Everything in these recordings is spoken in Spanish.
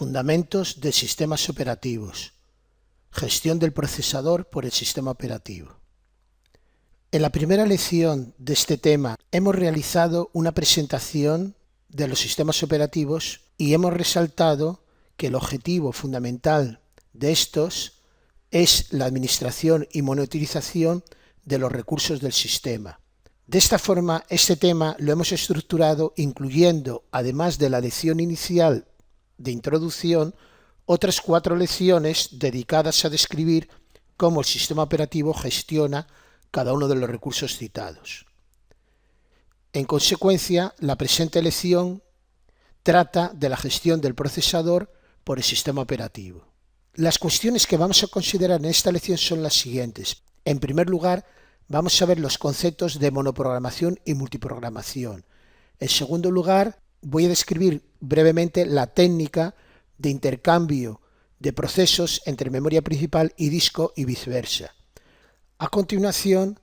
Fundamentos de sistemas operativos. Gestión del procesador por el sistema operativo. En la primera lección de este tema hemos realizado una presentación de los sistemas operativos y hemos resaltado que el objetivo fundamental de estos es la administración y monitorización de los recursos del sistema. De esta forma, este tema lo hemos estructurado incluyendo, además de la lección inicial de introducción, otras 4 lecciones dedicadas a describir cómo el sistema operativo gestiona cada uno de los recursos citados. En consecuencia, la presente lección trata de la gestión del procesador por el sistema operativo. Las cuestiones que vamos a considerar en esta lección son las siguientes. En primer lugar, vamos a ver los conceptos de monoprogramación y multiprogramación. En segundo lugar, voy a describir brevemente la técnica de intercambio de procesos entre memoria principal y disco y viceversa. A continuación,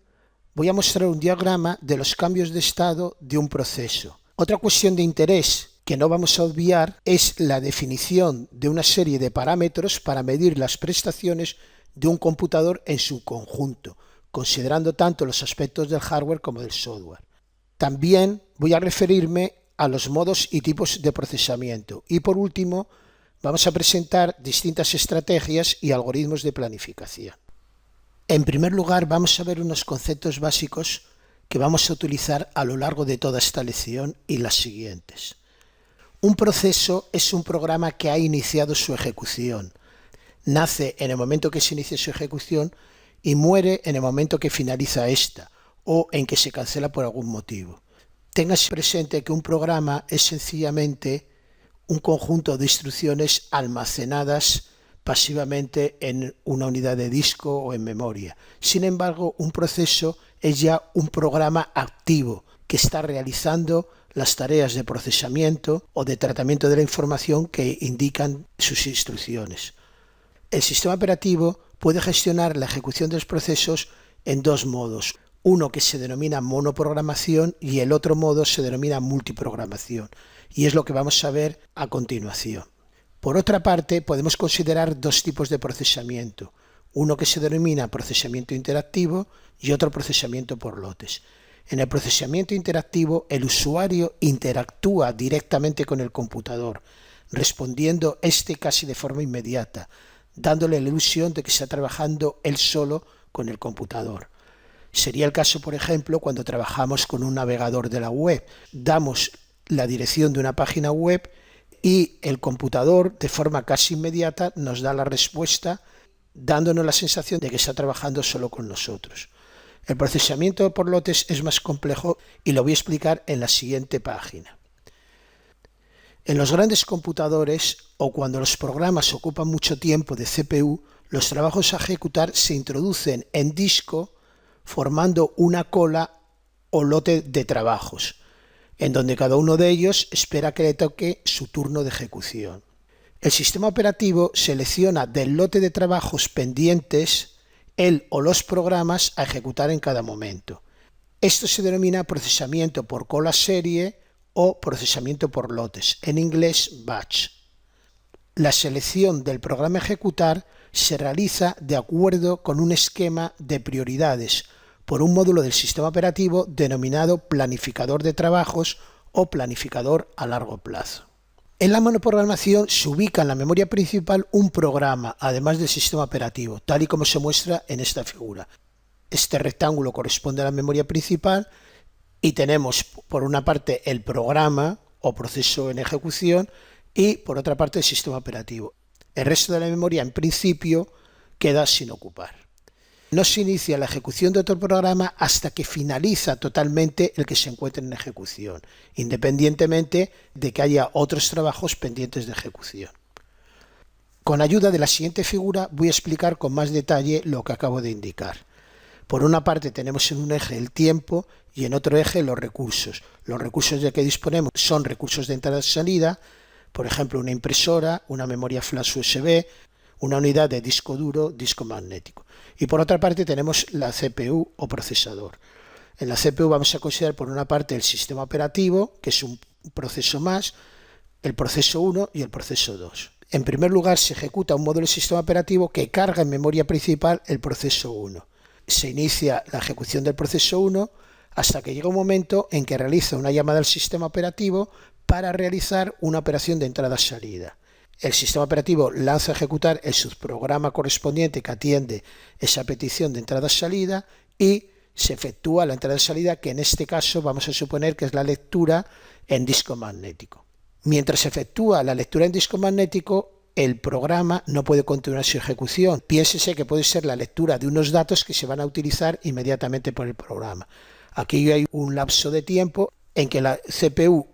voy a mostrar un diagrama de los cambios de estado de un proceso. Otra cuestión de interés que no vamos a obviar es la definición de una serie de parámetros para medir las prestaciones de un computador en su conjunto, considerando tanto los aspectos del hardware como del software. También voy a referirme a los modos y tipos de procesamiento. Y por último, vamos a presentar distintas estrategias y algoritmos de planificación. En primer lugar, vamos a ver unos conceptos básicos que vamos a utilizar a lo largo de toda esta lección y las siguientes. Un proceso es un programa que ha iniciado su ejecución. Nace en el momento que se inicia su ejecución y muere en el momento que finaliza esta o en que se cancela por algún motivo. Téngase presente que un programa es sencillamente un conjunto de instrucciones almacenadas pasivamente en una unidad de disco o en memoria. Sin embargo, un proceso es ya un programa activo que está realizando las tareas de procesamiento o de tratamiento de la información que indican sus instrucciones. El sistema operativo puede gestionar la ejecución de los procesos en 2 modos. Uno que se denomina monoprogramación y el otro modo se denomina multiprogramación. Y es lo que vamos a ver a continuación. Por otra parte, podemos considerar 2 tipos de procesamiento. Uno que se denomina procesamiento interactivo y otro procesamiento por lotes. En el procesamiento interactivo, el usuario interactúa directamente con el computador, respondiendo casi de forma inmediata, dándole la ilusión de que está trabajando él solo con el computador. Sería el caso, por ejemplo, cuando trabajamos con un navegador de la web. Damos la dirección de una página web y el computador, de forma casi inmediata, nos da la respuesta, dándonos la sensación de que está trabajando solo con nosotros. El procesamiento por lotes es más complejo y lo voy a explicar en la siguiente página. En los grandes computadores o cuando los programas ocupan mucho tiempo de CPU, los trabajos a ejecutar se introducen en disco formando una cola o lote de trabajos, en donde cada uno de ellos espera que le toque su turno de ejecución. El sistema operativo selecciona del lote de trabajos pendientes el o los programas a ejecutar en cada momento. Esto se denomina procesamiento por cola serie o procesamiento por lotes, en inglés batch. La selección del programa a ejecutar se realiza de acuerdo con un esquema de prioridades por un módulo del sistema operativo denominado planificador de trabajos o planificador a largo plazo. En la monoprogramación se ubica en la memoria principal un programa, además del sistema operativo, tal y como se muestra en esta figura. Este rectángulo corresponde a la memoria principal y tenemos por una parte el programa o proceso en ejecución y por otra parte el sistema operativo. El resto de la memoria en principio queda sin ocupar. No se inicia la ejecución de otro programa hasta que finaliza totalmente el que se encuentra en ejecución, independientemente de que haya otros trabajos pendientes de ejecución. Con ayuda de la siguiente figura voy a explicar con más detalle lo que acabo de indicar. Por una parte tenemos en un eje el tiempo y en otro eje los recursos. Los recursos de que disponemos son recursos de entrada y salida, por ejemplo una impresora, una memoria flash USB, una unidad de disco duro, disco magnético. Y por otra parte tenemos la CPU o procesador. En la CPU vamos a considerar por una parte el sistema operativo, que es un proceso más, el proceso 1 y el proceso 2. En primer lugar, se ejecuta un módulo del sistema operativo que carga en memoria principal el proceso 1. Se inicia la ejecución del proceso 1 hasta que llega un momento en que realiza una llamada al sistema operativo para realizar una operación de entrada-salida. El sistema operativo lanza a ejecutar el subprograma correspondiente que atiende esa petición de entrada-salida y se efectúa la entrada-salida, que en este caso vamos a suponer que es la lectura en disco magnético. Mientras se efectúa la lectura en disco magnético, el programa no puede continuar su ejecución. Piénsese que puede ser la lectura de unos datos que se van a utilizar inmediatamente por el programa. Aquí hay un lapso de tiempo en que la CPU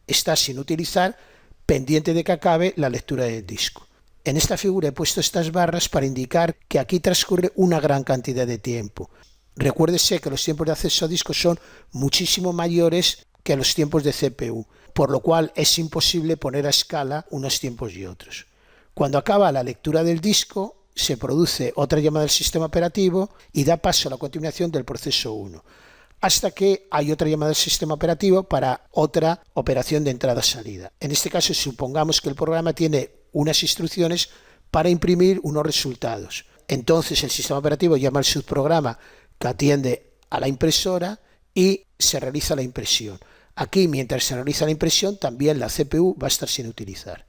está sin utilizar, pendiente de que acabe la lectura del disco. En esta figura he puesto estas barras para indicar que aquí transcurre una gran cantidad de tiempo. Recuérdese que los tiempos de acceso a discos son muchísimo mayores que los tiempos de CPU, por lo cual es imposible poner a escala unos tiempos y otros. Cuando acaba la lectura del disco, se produce otra llamada del sistema operativo y da paso a la continuación del proceso 1, hasta que hay otra llamada del sistema operativo para otra operación de entrada-salida. En este caso, supongamos que el programa tiene unas instrucciones para imprimir unos resultados. Entonces el sistema operativo llama al subprograma que atiende a la impresora y se realiza la impresión. Aquí, mientras se realiza la impresión, también la CPU va a estar sin utilizar.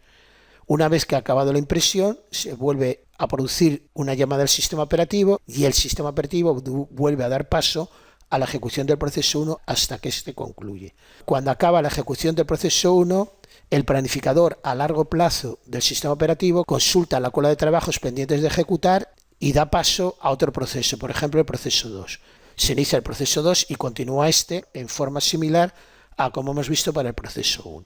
Una vez que ha acabado la impresión, se vuelve a producir una llamada al sistema operativo y el sistema operativo vuelve a dar paso a la ejecución del proceso 1 hasta que éste concluye. Cuando acaba la ejecución del proceso 1, el planificador a largo plazo del sistema operativo consulta la cola de trabajos pendientes de ejecutar y da paso a otro proceso, por ejemplo el proceso 2. Se inicia el proceso 2 y continúa este en forma similar a como hemos visto para el proceso 1.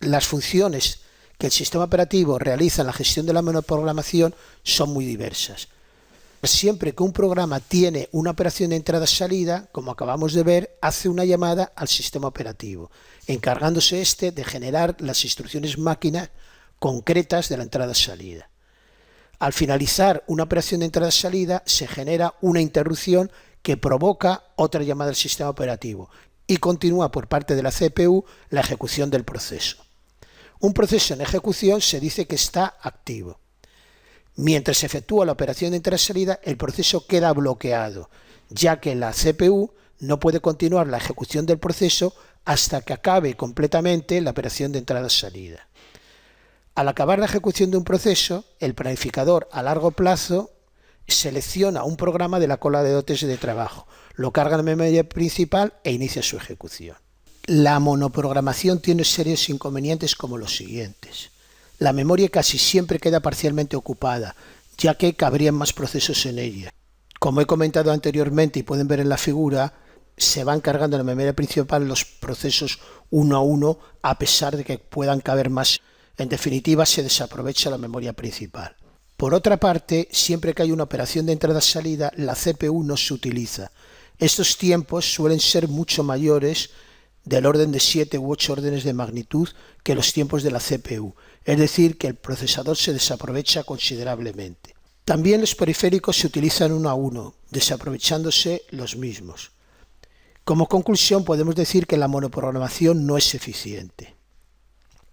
Las funciones que el sistema operativo realiza en la gestión de la monoprogramación son muy diversas. Siempre que un programa tiene una operación de entrada-salida, como acabamos de ver, hace una llamada al sistema operativo, encargándose este de generar las instrucciones máquina concretas de la entrada-salida. Al finalizar una operación de entrada-salida, se genera una interrupción que provoca otra llamada al sistema operativo y continúa por parte de la CPU la ejecución del proceso. Un proceso en ejecución se dice que está activo. Mientras se efectúa la operación de entrada-salida, el proceso queda bloqueado, ya que la CPU no puede continuar la ejecución del proceso hasta que acabe completamente la operación de entrada-salida. Al acabar la ejecución de un proceso, el planificador a largo plazo selecciona un programa de la cola de dotes de trabajo, lo carga en la memoria principal e inicia su ejecución. La monoprogramación tiene serios inconvenientes como los siguientes. La memoria casi siempre queda parcialmente ocupada, ya que cabrían más procesos en ella. Como he comentado anteriormente y pueden ver en la figura, se van cargando en la memoria principal los procesos uno a uno a pesar de que puedan caber más. En definitiva, se desaprovecha la memoria principal. Por otra parte, siempre que hay una operación de entrada-salida, la CPU no se utiliza. Estos tiempos suelen ser mucho mayores, del orden de 7 u 8 órdenes de magnitud, que los tiempos de la CPU, es decir, que el procesador se desaprovecha considerablemente. También los periféricos se utilizan uno a uno, desaprovechándose los mismos. Como conclusión, podemos decir que la monoprogramación no es eficiente.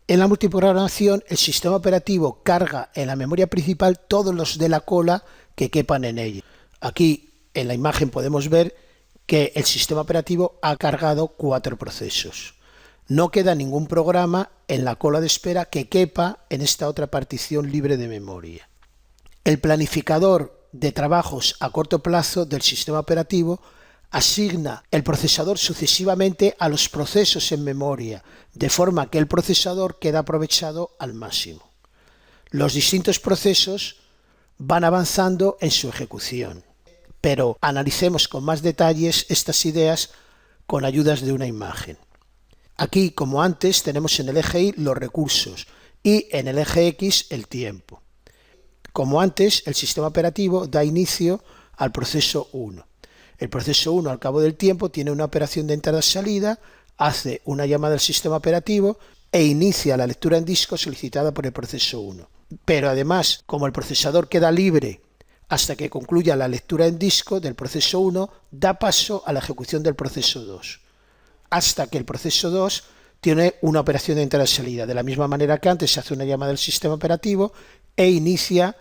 En la multiprogramación, el sistema operativo carga en la memoria principal todos los de la cola que quepan en ella. Aquí en la imagen podemos ver que el sistema operativo ha cargado 4 procesos. No queda ningún programa en la cola de espera que quepa en esta otra partición libre de memoria. El planificador de trabajos a corto plazo del sistema operativo asigna el procesador sucesivamente a los procesos en memoria, de forma que el procesador queda aprovechado al máximo. Los distintos procesos van avanzando en su ejecución, pero analicemos con más detalles estas ideas con ayudas de una imagen. Aquí, como antes, tenemos en el eje Y los recursos y en el eje X el tiempo. Como antes, el sistema operativo da inicio al proceso 1. El proceso 1, al cabo del tiempo, tiene una operación de entrada-salida, hace una llamada al sistema operativo e inicia la lectura en disco solicitada por el proceso 1. Pero además, como el procesador queda libre hasta que concluya la lectura en disco del proceso 1, da paso a la ejecución del proceso 2, hasta que el proceso 2 tiene una operación de entrada y salida. De la misma manera que antes se hace una llamada al sistema operativo e inicia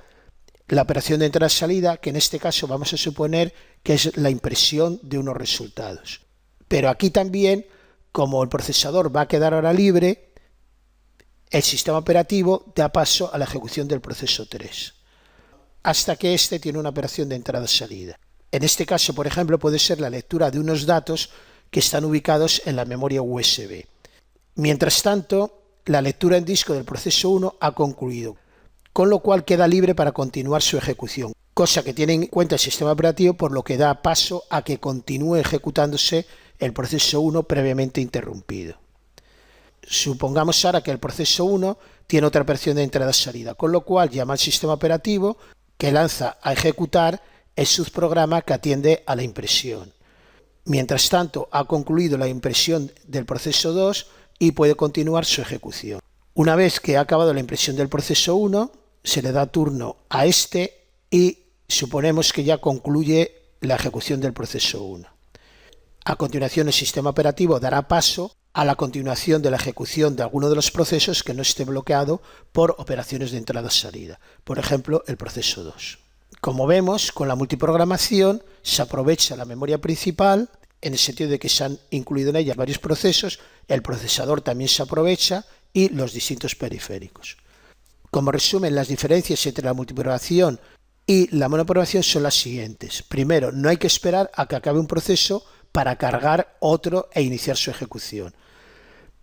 la operación de entrada y salida, que en este caso vamos a suponer que es la impresión de unos resultados. Pero aquí también, como el procesador va a quedar ahora libre, el sistema operativo da paso a la ejecución del proceso 3, hasta que éste tiene una operación de entrada y salida. En este caso, por ejemplo, puede ser la lectura de unos datos que están ubicados en la memoria USB. Mientras tanto, la lectura en disco del proceso 1 ha concluido, con lo cual queda libre para continuar su ejecución, cosa que tiene en cuenta el sistema operativo, por lo que da paso a que continúe ejecutándose el proceso 1 previamente interrumpido. Supongamos ahora que el proceso 1 tiene otra operación de entrada-salida, con lo cual llama al sistema operativo que lanza a ejecutar el subprograma que atiende a la impresión. Mientras tanto, ha concluido la impresión del proceso 2 y puede continuar su ejecución. Una vez que ha acabado la impresión del proceso 1, se le da turno a este y suponemos que ya concluye la ejecución del proceso 1. A continuación, el sistema operativo dará paso a la continuación de la ejecución de alguno de los procesos que no esté bloqueado por operaciones de entrada-salida, por ejemplo, el proceso 2. Como vemos, con la multiprogramación se aprovecha la memoria principal, en el sentido de que se han incluido en ella varios procesos, el procesador también se aprovecha y los distintos periféricos. Como resumen, las diferencias entre la multiprogramación y la monoprogramación son las siguientes. Primero, no hay que esperar a que acabe un proceso para cargar otro e iniciar su ejecución.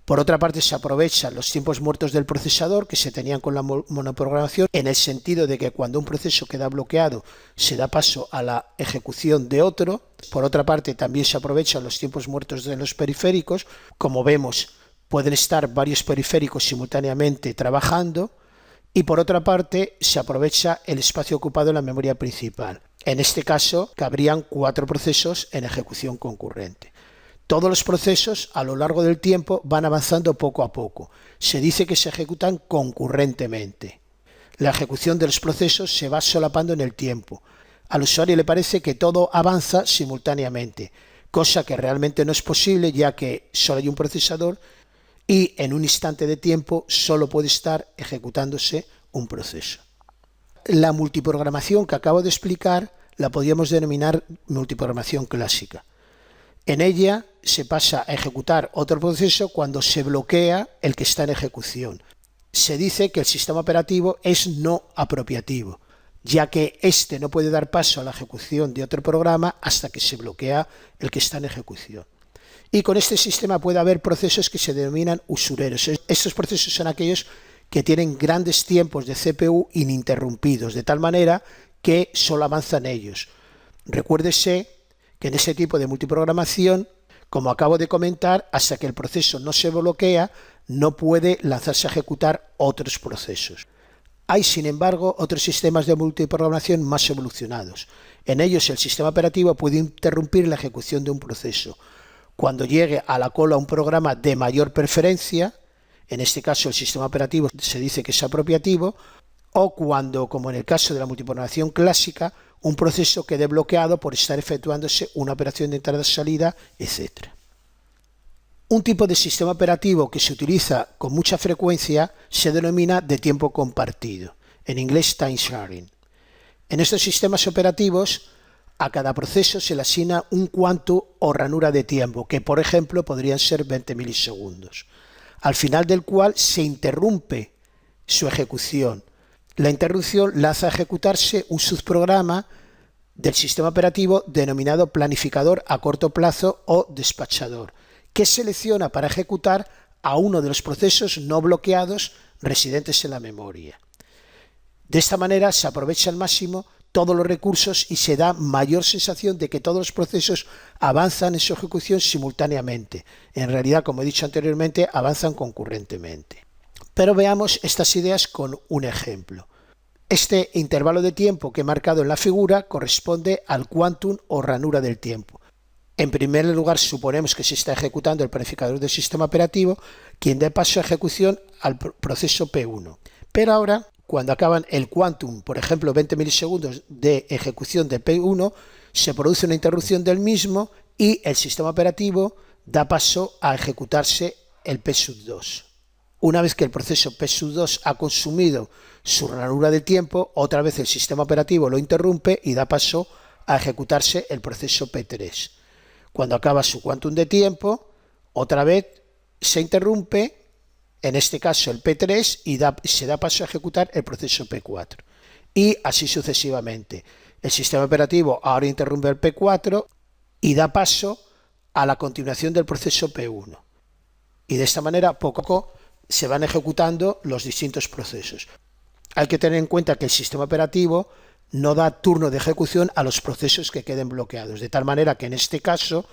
Por otra parte, se aprovechan los tiempos muertos del procesador que se tenían con la monoprogramación, en el sentido de que cuando un proceso queda bloqueado se da paso a la ejecución de otro. Por otra parte, también se aprovechan los tiempos muertos de los periféricos. Como vemos, pueden estar varios periféricos simultáneamente trabajando. Y por otra parte, se aprovecha el espacio ocupado en la memoria principal. En este caso, cabrían 4 procesos en ejecución concurrente. Todos los procesos a lo largo del tiempo van avanzando poco a poco. Se dice que se ejecutan concurrentemente. La ejecución de los procesos se va solapando en el tiempo. Al usuario le parece que todo avanza simultáneamente, cosa que realmente no es posible, ya que solo hay un procesador y en un instante de tiempo solo puede estar ejecutándose un proceso. La multiprogramación que acabo de explicar la podríamos denominar multiprogramación clásica. En ella se pasa a ejecutar otro proceso cuando se bloquea el que está en ejecución. Se dice que el sistema operativo es no apropiativo, ya que éste no puede dar paso a la ejecución de otro programa hasta que se bloquea el que está en ejecución. Y con este sistema puede haber procesos que se denominan usureros. Estos procesos son aquellos que tienen grandes tiempos de CPU ininterrumpidos, de tal manera que solo avanzan ellos. Recuérdese que en ese tipo de multiprogramación, como acabo de comentar, hasta que el proceso no se bloquea, no puede lanzarse a ejecutar otros procesos. Hay, sin embargo, otros sistemas de multiprogramación más evolucionados. En ellos, el sistema operativo puede interrumpir la ejecución de un proceso. Cuando llegue a la cola un programa de mayor preferencia, en este caso el sistema operativo se dice que es apropiativo, o cuando, como en el caso de la multiprogramación clásica, un proceso quede bloqueado por estar efectuándose una operación de entrada-salida, etc. Un tipo de sistema operativo que se utiliza con mucha frecuencia se denomina de tiempo compartido, en inglés time sharing. En estos sistemas operativos, a cada proceso se le asigna un cuanto o ranura de tiempo, que por ejemplo podrían ser 20 milisegundos, al final del cual se interrumpe su ejecución. La interrupción la hace ejecutarse un subprograma del sistema operativo denominado planificador a corto plazo o despachador, que selecciona para ejecutar a uno de los procesos no bloqueados residentes en la memoria. De esta manera se aprovecha al máximo todos los recursos y se da mayor sensación de que todos los procesos avanzan en su ejecución simultáneamente. En realidad, como he dicho anteriormente, avanzan concurrentemente. Pero veamos estas ideas con un ejemplo. Este intervalo de tiempo que he marcado en la figura corresponde al quantum o ranura del tiempo. En primer lugar, suponemos que se está ejecutando el planificador del sistema operativo, quien da paso a ejecución al proceso P1. Pero ahora, cuando acaban el quantum, por ejemplo 20 milisegundos de ejecución de P1, se produce una interrupción del mismo y el sistema operativo da paso a ejecutarse el P2. Una vez que el proceso P2 ha consumido su ranura de tiempo, otra vez el sistema operativo lo interrumpe y da paso a ejecutarse el proceso P3. Cuando acaba su quantum de tiempo, otra vez se interrumpe, en este caso el P3, y se da paso a ejecutar el proceso P4. Y así sucesivamente. El sistema operativo ahora interrumpe el P4 y da paso a la continuación del proceso P1. Y de esta manera, poco a poco, se van ejecutando los distintos procesos. Hay que tener en cuenta que el sistema operativo no da turno de ejecución a los procesos que queden bloqueados, de tal manera que en este caso,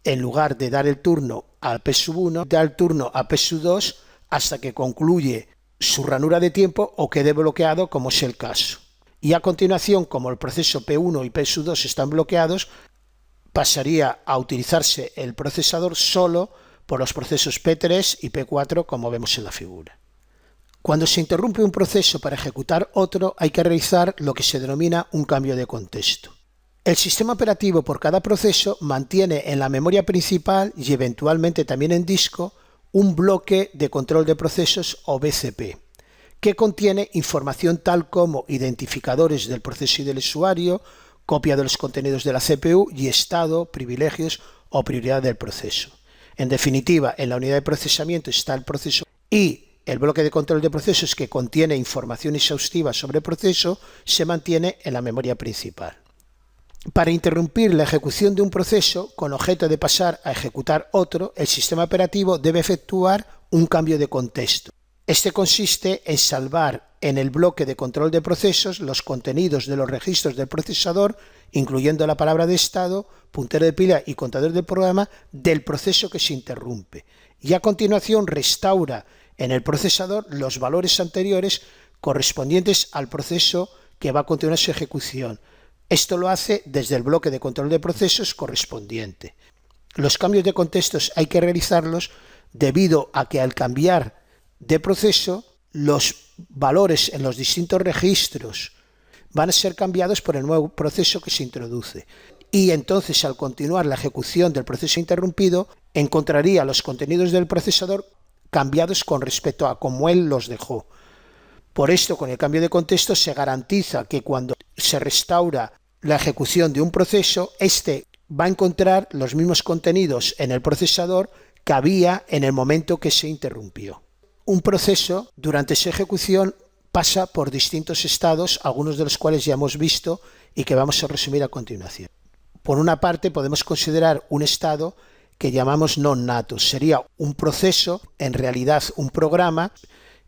en lugar de dar el turno al P1, da el turno a P2 hasta que concluye su ranura de tiempo o quede bloqueado, como es el caso. Y a continuación, como el proceso P1 y P2 están bloqueados, pasaría a utilizarse el procesador solo por los procesos P3 y P4, como vemos en la figura. Cuando se interrumpe un proceso para ejecutar otro, hay que realizar lo que se denomina un cambio de contexto. El sistema operativo por cada proceso mantiene en la memoria principal y eventualmente también en disco un bloque de control de procesos o BCP, que contiene información tal como identificadores del proceso y del usuario, copia de los contenidos de la CPU y estado, privilegios o prioridad del proceso. En definitiva, en la unidad de procesamiento está el proceso y el bloque de control de procesos, que contiene información exhaustiva sobre el proceso, se mantiene en la memoria principal. Para interrumpir la ejecución de un proceso con objeto de pasar a ejecutar otro, el sistema operativo debe efectuar un cambio de contexto. Este consiste en salvar en el bloque de control de procesos los contenidos de los registros del procesador, incluyendo la palabra de estado, puntero de pila y contador del programa del proceso que se interrumpe, y a continuación restaura en el procesador los valores anteriores correspondientes al proceso que va a continuar su ejecución. Esto lo hace desde el bloque de control de procesos correspondiente. Los cambios de contextos hay que realizarlos debido a que al cambiar de proceso, los valores en los distintos registros van a ser cambiados por el nuevo proceso que se introduce. Y entonces, al continuar la ejecución del proceso interrumpido, encontraría los contenidos del procesador cambiados con respecto a cómo él los dejó. Por esto, con el cambio de contexto se garantiza que cuando se restaura la ejecución de un proceso, este va a encontrar los mismos contenidos en el procesador que había en el momento que se interrumpió. Un proceso, durante su ejecución, pasa por distintos estados, algunos de los cuales ya hemos visto y que vamos a resumir a continuación. Por una parte, podemos considerar un estado que llamamos non nato. Sería un proceso, en realidad un programa,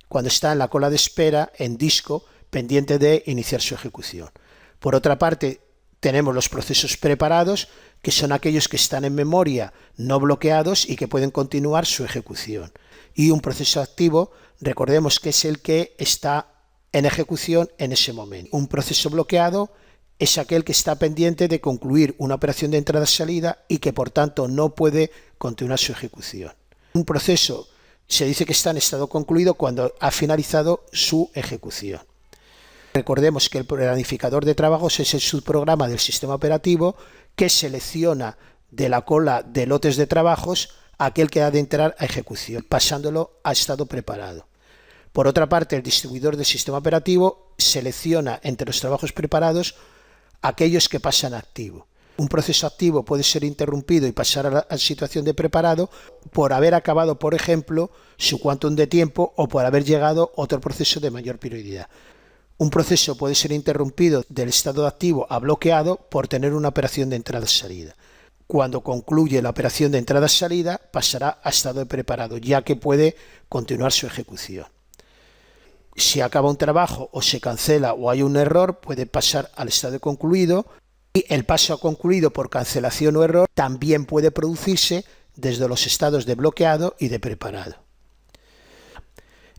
cuando está en la cola de espera en disco, pendiente de iniciar su ejecución. Por otra parte, tenemos los procesos preparados, que son aquellos que están en memoria no bloqueados y que pueden continuar su ejecución. Y un proceso activo, recordemos que es el que está en ejecución en ese momento. Un proceso bloqueado es aquel que está pendiente de concluir una operación de entrada-salida y que por tanto no puede continuar su ejecución. Un proceso se dice que está en estado concluido cuando ha finalizado su ejecución. Recordemos que el planificador de trabajos es el subprograma del sistema operativo que selecciona de la cola de lotes de trabajos aquel que ha de entrar a ejecución, pasándolo a estado preparado. Por otra parte, el distribuidor del sistema operativo selecciona entre los trabajos preparados aquellos que pasan a activo. Un proceso activo puede ser interrumpido y pasar a la situación de preparado por haber acabado, por ejemplo, su quantum de tiempo o por haber llegado otro proceso de mayor prioridad. Un proceso puede ser interrumpido del estado de activo a bloqueado por tener una operación de entrada-salida. Cuando concluye la operación de entrada-salida, pasará a estado de preparado, ya que puede continuar su ejecución. Si acaba un trabajo o se cancela o hay un error, puede pasar al estado de concluido, y el paso a concluido por cancelación o error también puede producirse desde los estados de bloqueado y de preparado.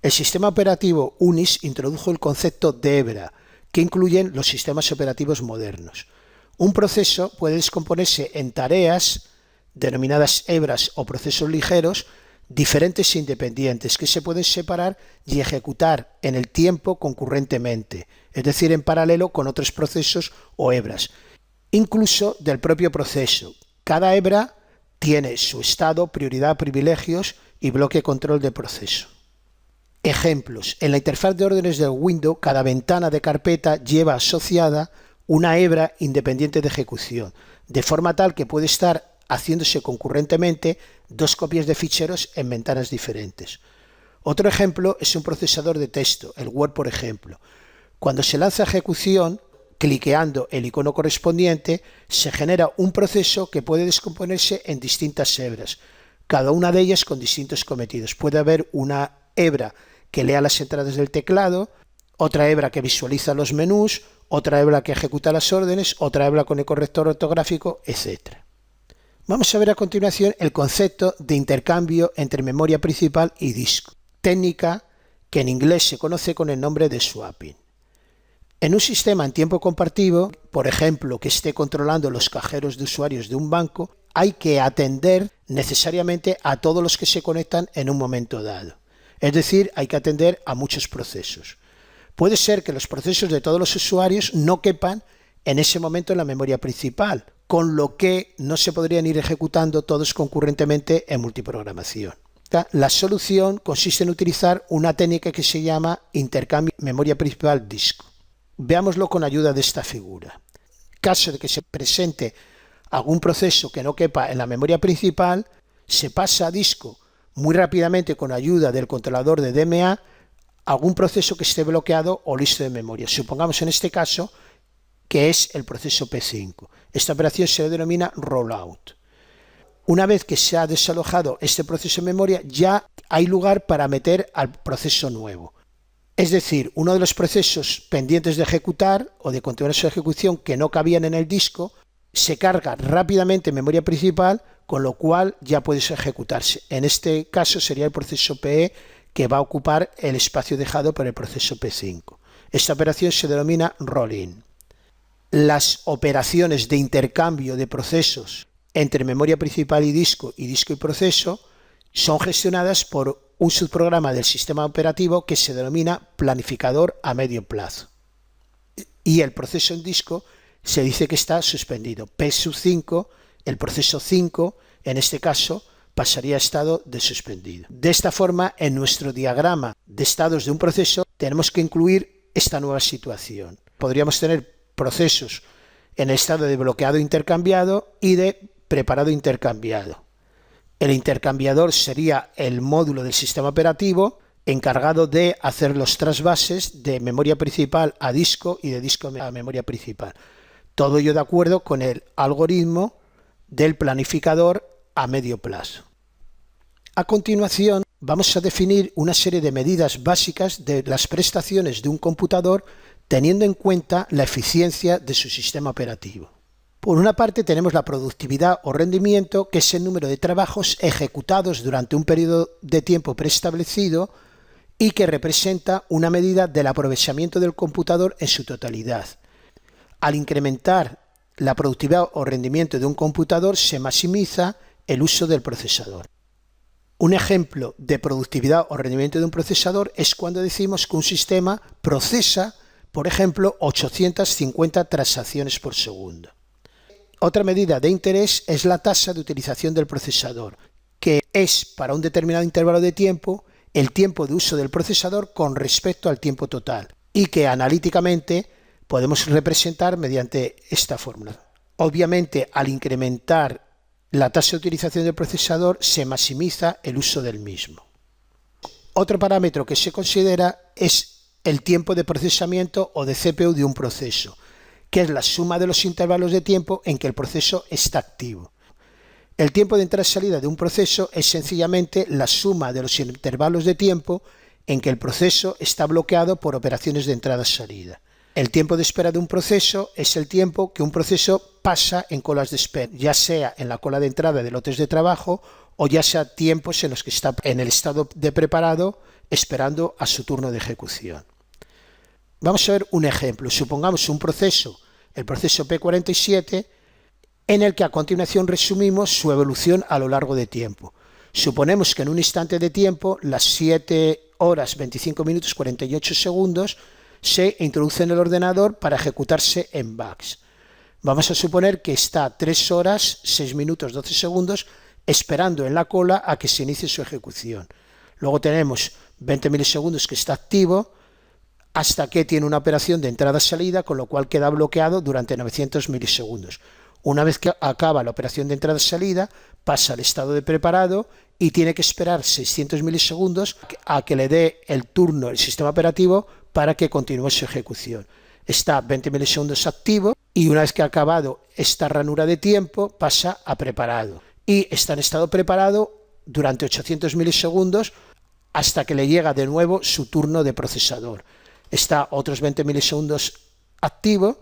El sistema operativo UNIX introdujo el concepto de hebra, que incluyen los sistemas operativos modernos. Un proceso puede descomponerse en tareas, denominadas hebras o procesos ligeros, diferentes e independientes, que se pueden separar y ejecutar en el tiempo concurrentemente, es decir, en paralelo con otros procesos o hebras, incluso del propio proceso. Cada hebra tiene su estado, prioridad, privilegios y bloque control de proceso. Ejemplos. En la interfaz de órdenes del Windows, cada ventana de carpeta lleva asociada una hebra independiente de ejecución, de forma tal que puede estar haciéndose concurrentemente dos copias de ficheros en ventanas diferentes. Otro ejemplo es un procesador de texto, el Word por ejemplo. Cuando se lanza a ejecución, cliqueando el icono correspondiente, se genera un proceso que puede descomponerse en distintas hebras, cada una de ellas con distintos cometidos. Puede haber una hebra que lea las entradas del teclado, otra hebra que visualiza los menús, otra hebra que ejecuta las órdenes, otra hebra con el corrector ortográfico, etc. Vamos a ver a continuación el concepto de intercambio entre memoria principal y disco, técnica que en inglés se conoce con el nombre de swapping. En un sistema en tiempo compartido, por ejemplo, que esté controlando los cajeros de usuarios de un banco, hay que atender necesariamente a todos los que se conectan en un momento dado. Es decir, hay que atender a muchos procesos. Puede ser que los procesos de todos los usuarios no quepan en ese momento en la memoria principal, con lo que no se podrían ir ejecutando todos concurrentemente en multiprogramación. La solución consiste en utilizar una técnica que se llama intercambio memoria principal-disco. Veámoslo con ayuda de esta figura. En caso de que se presente algún proceso que no quepa en la memoria principal, se pasa a disco muy rápidamente con ayuda del controlador de DMA algún proceso que esté bloqueado o listo de memoria. Supongamos en este caso que es el proceso P5. Esta operación se denomina rollout. Una vez que se ha desalojado este proceso en memoria, ya hay lugar para meter al proceso nuevo. Es decir, uno de los procesos pendientes de ejecutar o de continuar su ejecución que no cabían en el disco, se carga rápidamente en memoria principal, con lo cual ya puede ejecutarse. En este caso sería el proceso PE que va a ocupar el espacio dejado por el proceso P5. Esta operación se denomina roll-in. Las operaciones de intercambio de procesos entre memoria principal y disco y proceso son gestionadas por un subprograma del sistema operativo que se denomina planificador a medio plazo. Y el proceso en disco se dice que está suspendido. P5, el proceso 5, en este caso, pasaría a estado de suspendido. De esta forma, en nuestro diagrama de estados de un proceso, tenemos que incluir esta nueva situación. Podríamos tener procesos en el estado de bloqueado intercambiado y de preparado intercambiado. El intercambiador sería el módulo del sistema operativo encargado de hacer los trasvases de memoria principal a disco y de disco a memoria principal. Todo ello de acuerdo con el algoritmo del planificador a medio plazo. A continuación, vamos a definir una serie de medidas básicas de las prestaciones de un computador teniendo en cuenta la eficiencia de su sistema operativo. Por una parte tenemos la productividad o rendimiento, que es el número de trabajos ejecutados durante un periodo de tiempo preestablecido y que representa una medida del aprovechamiento del computador en su totalidad. Al incrementar la productividad o rendimiento de un computador se maximiza el uso del procesador. Un ejemplo de productividad o rendimiento de un procesador es cuando decimos que un sistema procesa, por ejemplo, 850 transacciones por segundo. Otra medida de interés es la tasa de utilización del procesador, que es para un determinado intervalo de tiempo el tiempo de uso del procesador con respecto al tiempo total y que analíticamente podemos representar mediante esta fórmula. Obviamente, al incrementar la tasa de utilización del procesador se maximiza el uso del mismo. Otro parámetro que se considera es el tiempo de procesamiento o de CPU de un proceso, que es la suma de los intervalos de tiempo en que el proceso está activo. El tiempo de entrada y salida de un proceso es sencillamente la suma de los intervalos de tiempo en que el proceso está bloqueado por operaciones de entrada y salida. El tiempo de espera de un proceso es el tiempo que un proceso pasa en colas de espera, ya sea en la cola de entrada de lotes de trabajo o ya sea tiempos en los que está en el estado de preparado esperando a su turno de ejecución. Vamos a ver un ejemplo. Supongamos un proceso, el proceso P47, en el que a continuación resumimos su evolución a lo largo de tiempo. Suponemos que en un instante de tiempo, las 7 horas 25 minutos 48 segundos, se introduce en el ordenador para ejecutarse en batch. Vamos a suponer que está 3 horas 6 minutos 12 segundos esperando en la cola a que se inicie su ejecución. Luego tenemos 20 milisegundos que está activo hasta que tiene una operación de entrada-salida, con lo cual queda bloqueado durante 900 milisegundos. Una vez que acaba la operación de entrada-salida, pasa al estado de preparado y tiene que esperar 600 milisegundos a que le dé el turno el sistema operativo para que continúe su ejecución. Está 20 milisegundos activo y una vez que ha acabado esta ranura de tiempo pasa a preparado. Y está en estado preparado durante 800 milisegundos hasta que le llega de nuevo su turno de procesador. Está otros 20 milisegundos activo,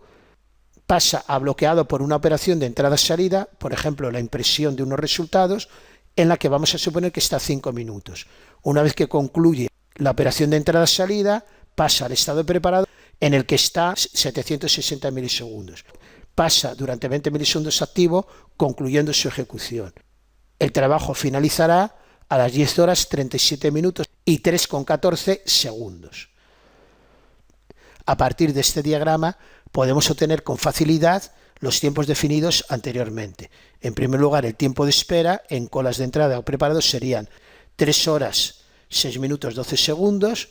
pasa a bloqueado por una operación de entrada-salida, por ejemplo la impresión de unos resultados, en la que vamos a suponer que está 5 minutos. Una vez que concluye la operación de entrada-salida, pasa al estado de preparado en el que está 760 milisegundos. Pasa durante 20 milisegundos activo, concluyendo su ejecución. El trabajo finalizará a las 10 horas 37 minutos y 3,14 segundos. A partir de este diagrama podemos obtener con facilidad los tiempos definidos anteriormente. En primer lugar, el tiempo de espera en colas de entrada o preparados serían 3 horas 6 minutos 12 segundos,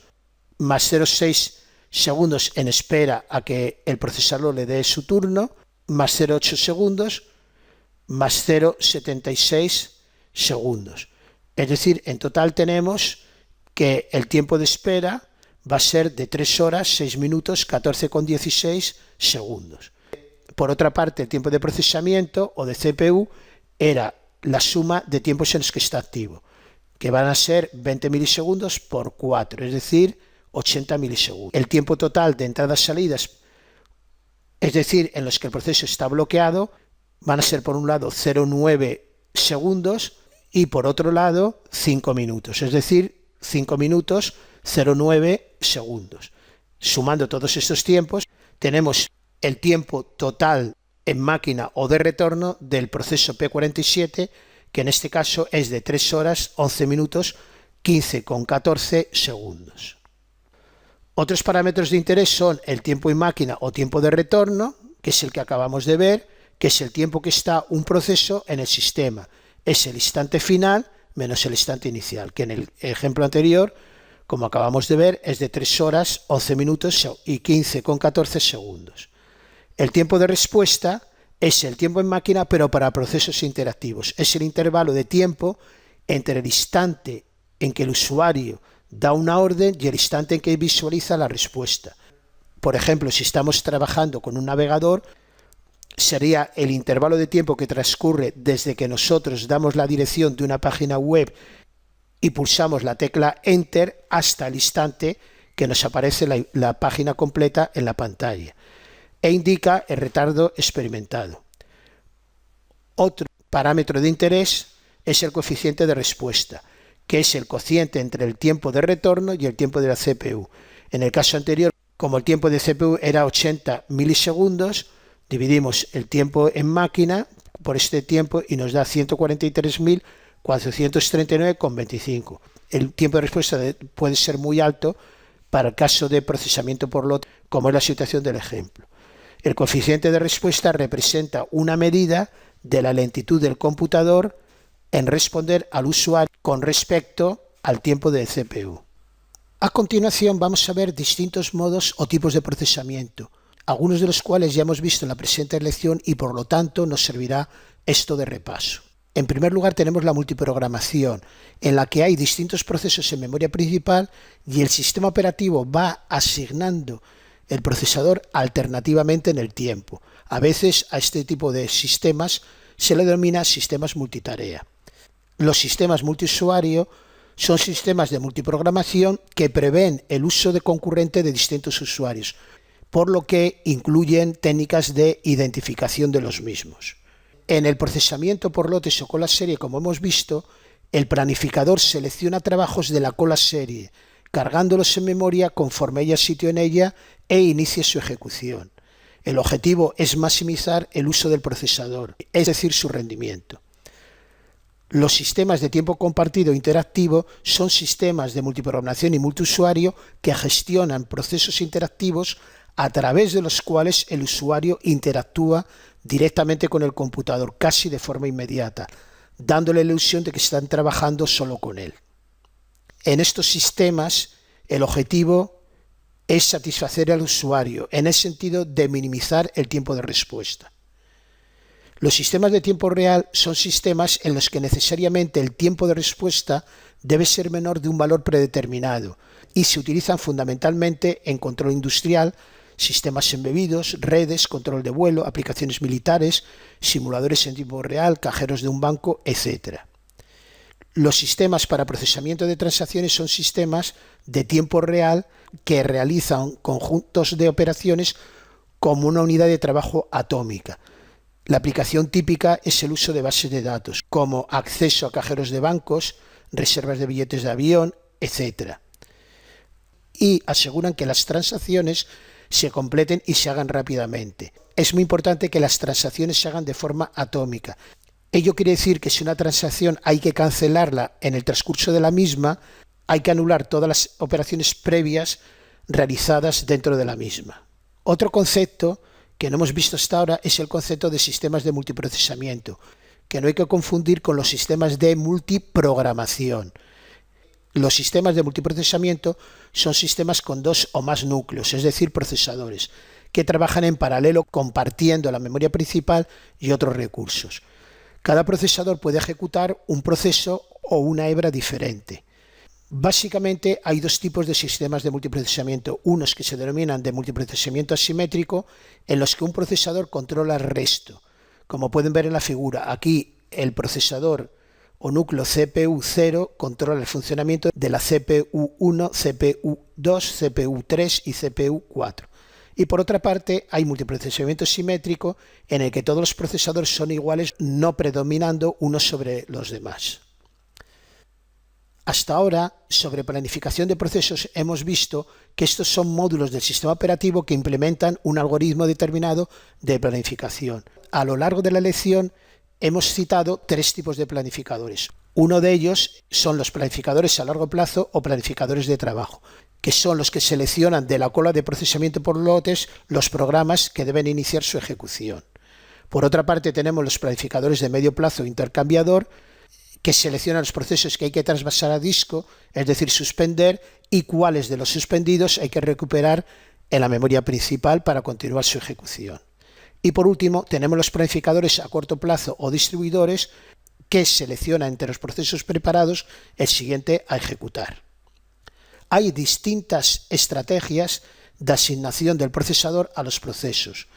más 0,6 segundos en espera a que el procesador le dé su turno, más 0,8 segundos, más 0,76 segundos. Es decir, en total tenemos que el tiempo de espera va a ser de 3 horas, 6 minutos, 14,16 segundos. Por otra parte, el tiempo de procesamiento o de CPU era la suma de tiempos en los que está activo, que van a ser 20 milisegundos por 4, es decir, 80 milisegundos. El tiempo total de entradas-salidas, es decir, en los que el proceso está bloqueado, van a ser por un lado 0,9 segundos y por otro lado 5 minutos, es decir, 5 minutos 0,9 segundos. Sumando todos estos tiempos, tenemos el tiempo total en máquina o de retorno del proceso P47, que en este caso es de 3 horas 11 minutos 15,14 segundos. Otros parámetros de interés son el tiempo en máquina o tiempo de retorno, que es el que acabamos de ver, que es el tiempo que está un proceso en el sistema. Es el instante final menos el instante inicial, que en el ejemplo anterior, como acabamos de ver, es de 3 horas 11 minutos y 15,14 segundos. El tiempo de respuesta es el tiempo en máquina, pero para procesos interactivos. Es el intervalo de tiempo entre el instante en que el usuario da una orden y el instante en que visualiza la respuesta. Por ejemplo, si estamos trabajando con un navegador, sería el intervalo de tiempo que transcurre desde que nosotros damos la dirección de una página web y pulsamos la tecla Enter hasta el instante que nos aparece la página completa en la pantalla, e indica el retardo experimentado. Otro parámetro de interés es el coeficiente de respuesta, que es el cociente entre el tiempo de retorno y el tiempo de la CPU. En el caso anterior, como el tiempo de CPU era 80 milisegundos, dividimos el tiempo en máquina por este tiempo y nos da 143.439,25. El tiempo de respuesta puede ser muy alto para el caso de procesamiento por lote, como es la situación del ejemplo. El coeficiente de respuesta representa una medida de la lentitud del computador en responder al usuario con respecto al tiempo de CPU. A continuación vamos a ver distintos modos o tipos de procesamiento, algunos de los cuales ya hemos visto en la presente lección y por lo tanto nos servirá esto de repaso. En primer lugar tenemos la multiprogramación, en la que hay distintos procesos en memoria principal y el sistema operativo va asignando el procesador alternativamente en el tiempo. A veces a este tipo de sistemas se le denomina sistemas multitarea. Los sistemas multiusuario son sistemas de multiprogramación que prevén el uso de concurrente de distintos usuarios, por lo que incluyen técnicas de identificación de los mismos. En el procesamiento por lotes o cola serie, como hemos visto, el planificador selecciona trabajos de la cola serie, cargándolos en memoria conforme haya sitio en ella e inicie su ejecución. El objetivo es maximizar el uso del procesador, es decir, su rendimiento. Los sistemas de tiempo compartido interactivo son sistemas de multiprogramación y multiusuario que gestionan procesos interactivos a través de los cuales el usuario interactúa directamente con el computador, casi de forma inmediata, dándole la ilusión de que están trabajando solo con él. En estos sistemas, el objetivo es satisfacer al usuario, en el sentido de minimizar el tiempo de respuesta. Los sistemas de tiempo real son sistemas en los que necesariamente el tiempo de respuesta debe ser menor de un valor predeterminado y se utilizan fundamentalmente en control industrial, sistemas embebidos, redes, control de vuelo, aplicaciones militares, simuladores en tiempo real, cajeros de un banco, etc. Los sistemas para procesamiento de transacciones son sistemas de tiempo real que realizan conjuntos de operaciones como una unidad de trabajo atómica. La aplicación típica es el uso de bases de datos, como acceso a cajeros de bancos, reservas de billetes de avión, etc. Y aseguran que las transacciones se completen y se hagan rápidamente. Es muy importante que las transacciones se hagan de forma atómica. Ello quiere decir que si una transacción hay que cancelarla en el transcurso de la misma, hay que anular todas las operaciones previas realizadas dentro de la misma. Otro concepto que no hemos visto hasta ahora es el concepto de sistemas de multiprocesamiento, que no hay que confundir con los sistemas de multiprogramación. Los sistemas de multiprocesamiento son sistemas con dos o más núcleos, es decir, procesadores, que trabajan en paralelo compartiendo la memoria principal y otros recursos. Cada procesador puede ejecutar un proceso o una hebra diferente. Básicamente hay dos tipos de sistemas de multiprocesamiento, unos que se denominan de multiprocesamiento asimétrico, en los que un procesador controla el resto. Como pueden ver en la figura, aquí el procesador o núcleo CPU 0 controla el funcionamiento de la CPU 1, CPU 2, CPU 3 y CPU 4. Y por otra parte hay multiprocesamiento simétrico en el que todos los procesadores son iguales, no predominando unos sobre los demás. Hasta ahora, sobre planificación de procesos, hemos visto que estos son módulos del sistema operativo que implementan un algoritmo determinado de planificación. A lo largo de la lección hemos citado tres tipos de planificadores. Uno de ellos son los planificadores a largo plazo o planificadores de trabajo, que son los que seleccionan de la cola de procesamiento por lotes los programas que deben iniciar su ejecución. Por otra parte, tenemos los planificadores de medio plazo intercambiador, que seleccionan los procesos que hay que trasvasar a disco, es decir, suspender, y cuáles de los suspendidos hay que recuperar en la memoria principal para continuar su ejecución. Y por último, tenemos los planificadores a corto plazo o distribuidores, que seleccionan entre los procesos preparados el siguiente a ejecutar. Hay distintas estrategias de asignación del procesador a los procesos.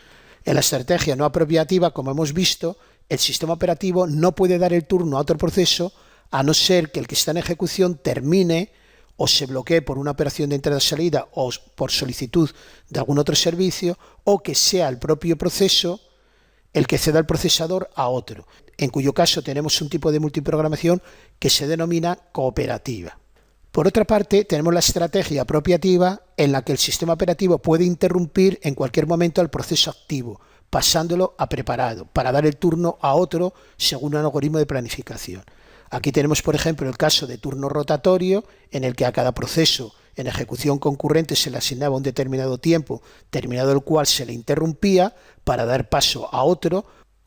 En la estrategia no apropiativa, como hemos visto, el sistema operativo no puede dar el turno a otro proceso a no ser que el que está en ejecución termine o se bloquee por una operación de entrada-salida o por solicitud de algún otro servicio, o que sea el propio proceso el que ceda el procesador a otro, en cuyo caso tenemos un tipo de multiprogramación que se denomina cooperativa. Por otra parte, tenemos la estrategia apropiativa, en la que el sistema operativo puede interrumpir en cualquier momento al proceso activo, pasándolo a preparado, para dar el turno a otro según un algoritmo de planificación. Aquí tenemos, por ejemplo, el caso de turno rotatorio, en el que a cada proceso en ejecución concurrente se le asignaba un determinado tiempo, terminado el cual se le interrumpía para dar paso a otro,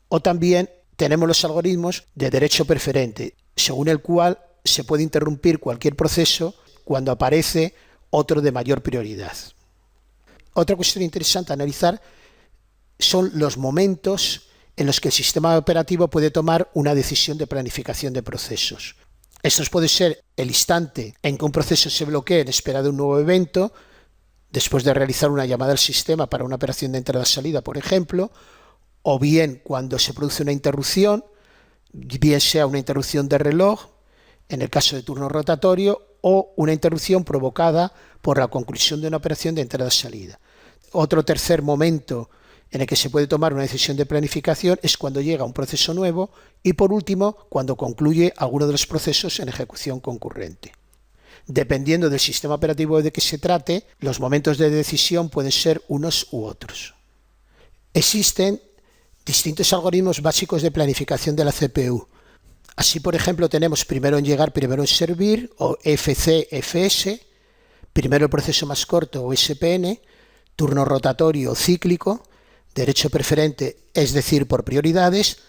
o también tenemos los algoritmos de derecho preferente, según el cual se puede interrumpir cualquier proceso cuando aparece otro de mayor prioridad. Otra cuestión interesante a analizar son los momentos en los que el sistema operativo puede tomar una decisión de planificación de procesos. Estos puede ser el instante en que un proceso se bloquee en espera de un nuevo evento, después de realizar una llamada al sistema para una operación de entrada-salida, por ejemplo, o bien cuando se produce una interrupción, bien sea una interrupción de reloj, en el caso de turno rotatorio, o una interrupción provocada por la conclusión de una operación de entrada-salida. Otro tercer momento en el que se puede tomar una decisión de planificación es cuando llega un proceso nuevo y, por último, cuando concluye alguno de los procesos en ejecución concurrente. Dependiendo del sistema operativo de que se trate, los momentos de decisión pueden ser unos u otros. Existen distintos algoritmos básicos de planificación de la CPU. Así, por ejemplo, tenemos primero en llegar, primero en servir, o FC-FS, primero el proceso más corto, o SPN, turno rotatorio o cíclico, derecho preferente, es decir, por prioridades,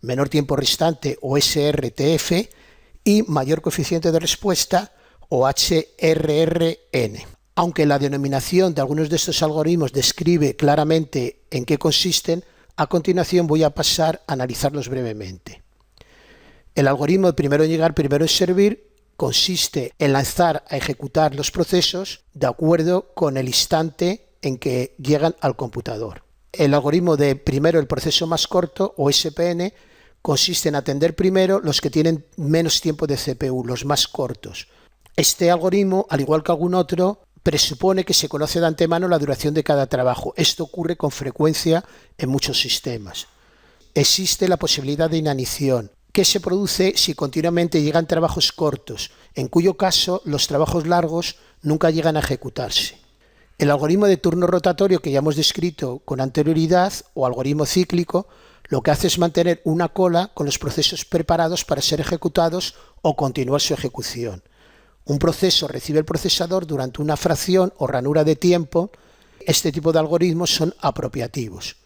menor tiempo restante o SRTF y mayor coeficiente de respuesta o HRRN. Aunque la denominación de algunos de estos algoritmos describe claramente en qué consisten, a continuación voy a pasar a analizarlos brevemente. El algoritmo de primero en llegar, primero en servir consiste en lanzar a ejecutar los procesos de acuerdo con el instante en que llegan al computador. El algoritmo de primero el proceso más corto o SPN consiste en atender primero los que tienen menos tiempo de CPU, los más cortos. Este algoritmo, al igual que algún otro, presupone que se conoce de antemano la duración de cada trabajo. Esto ocurre con frecuencia en muchos sistemas. Existe la posibilidad de inanición, que se produce si continuamente llegan trabajos cortos, en cuyo caso los trabajos largos nunca llegan a ejecutarse. El algoritmo de turno rotatorio que ya hemos descrito con anterioridad, o algoritmo cíclico, lo que hace es mantener una cola con los procesos preparados para ser ejecutados o continuar su ejecución. Un proceso recibe el procesador durante una fracción o ranura de tiempo. Este tipo de algoritmos son apropiativos.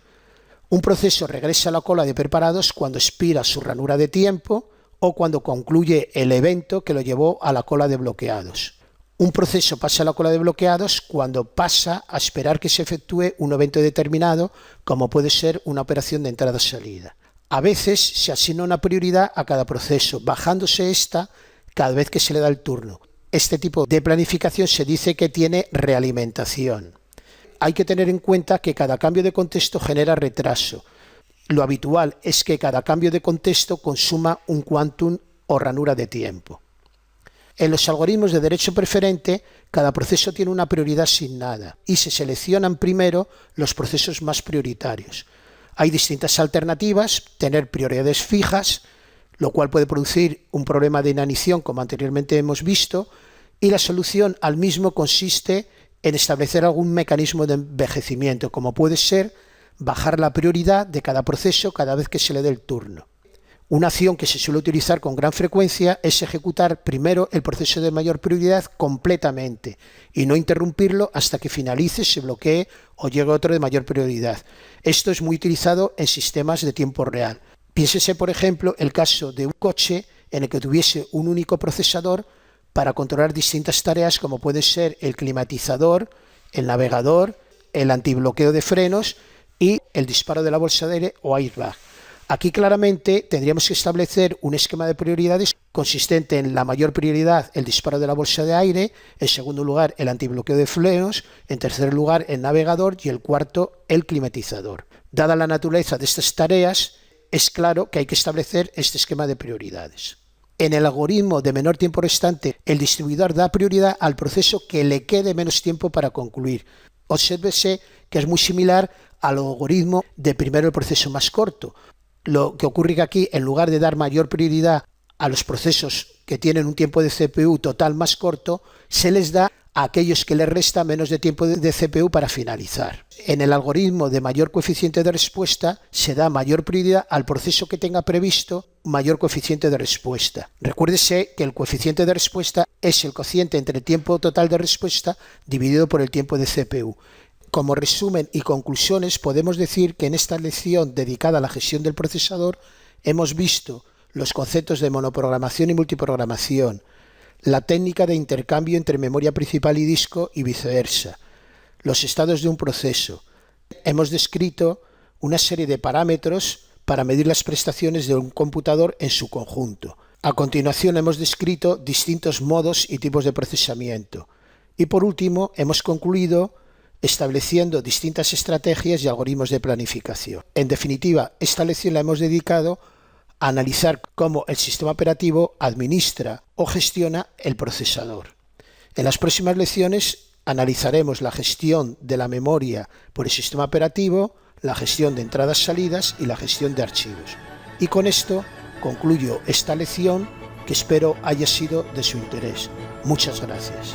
Un proceso regresa a la cola de preparados cuando expira su ranura de tiempo o cuando concluye el evento que lo llevó a la cola de bloqueados. Un proceso pasa a la cola de bloqueados cuando pasa a esperar que se efectúe un evento determinado, como puede ser una operación de entrada-salida. A veces se asigna una prioridad a cada proceso, bajándose esta cada vez que se le da el turno. Este tipo de planificación se dice que tiene realimentación. Hay que tener en cuenta que cada cambio de contexto genera retraso. Lo habitual es que cada cambio de contexto consuma un quantum o ranura de tiempo. En los algoritmos de derecho preferente, cada proceso tiene una prioridad asignada y se seleccionan primero los procesos más prioritarios. Hay distintas alternativas: tener prioridades fijas, lo cual puede producir un problema de inanición, como anteriormente hemos visto, y la solución al mismo consiste en establecer algún mecanismo de envejecimiento, como puede ser bajar la prioridad de cada proceso cada vez que se le dé el turno. Una acción que se suele utilizar con gran frecuencia es ejecutar primero el proceso de mayor prioridad completamente y no interrumpirlo hasta que finalice, se bloquee o llegue otro de mayor prioridad. Esto es muy utilizado en sistemas de tiempo real. Piénsese, por ejemplo, el caso de un coche en el que tuviese un único procesador para controlar distintas tareas, como puede ser el climatizador, el navegador, el antibloqueo de frenos y el disparo de la bolsa de aire o airbag. Aquí claramente tendríamos que establecer un esquema de prioridades consistente en la mayor prioridad el disparo de la bolsa de aire, en segundo lugar el antibloqueo de frenos, en tercer lugar el navegador y el cuarto el climatizador. Dada la naturaleza de estas tareas, es claro que hay que establecer este esquema de prioridades. En el algoritmo de menor tiempo restante, el distribuidor da prioridad al proceso que le quede menos tiempo para concluir. Obsérvese que es muy similar al algoritmo de primero el proceso más corto. Lo que ocurre que aquí, en lugar de dar mayor prioridad a los procesos que tienen un tiempo de CPU total más corto, se les da a aquellos que les resta menos de tiempo de CPU para finalizar. En el algoritmo de mayor coeficiente de respuesta se da mayor prioridad al proceso que tenga previsto mayor coeficiente de respuesta. Recuérdese que el coeficiente de respuesta es el cociente entre el tiempo total de respuesta dividido por el tiempo de CPU. Como resumen y conclusiones, podemos decir que en esta lección dedicada a la gestión del procesador hemos visto los conceptos de monoprogramación y multiprogramación, la técnica de intercambio entre memoria principal y disco y viceversa, los estados de un proceso. Hemos descrito una serie de parámetros para medir las prestaciones de un computador en su conjunto. A continuación hemos descrito distintos modos y tipos de procesamiento. Y por último hemos concluido estableciendo distintas estrategias y algoritmos de planificación. En definitiva, esta lección la hemos dedicado a analizar cómo el sistema operativo administra o gestiona el procesador. En las próximas lecciones analizaremos la gestión de la memoria por el sistema operativo, la gestión de entradas-salidas y la gestión de archivos. Y con esto concluyo esta lección que espero haya sido de su interés. Muchas gracias.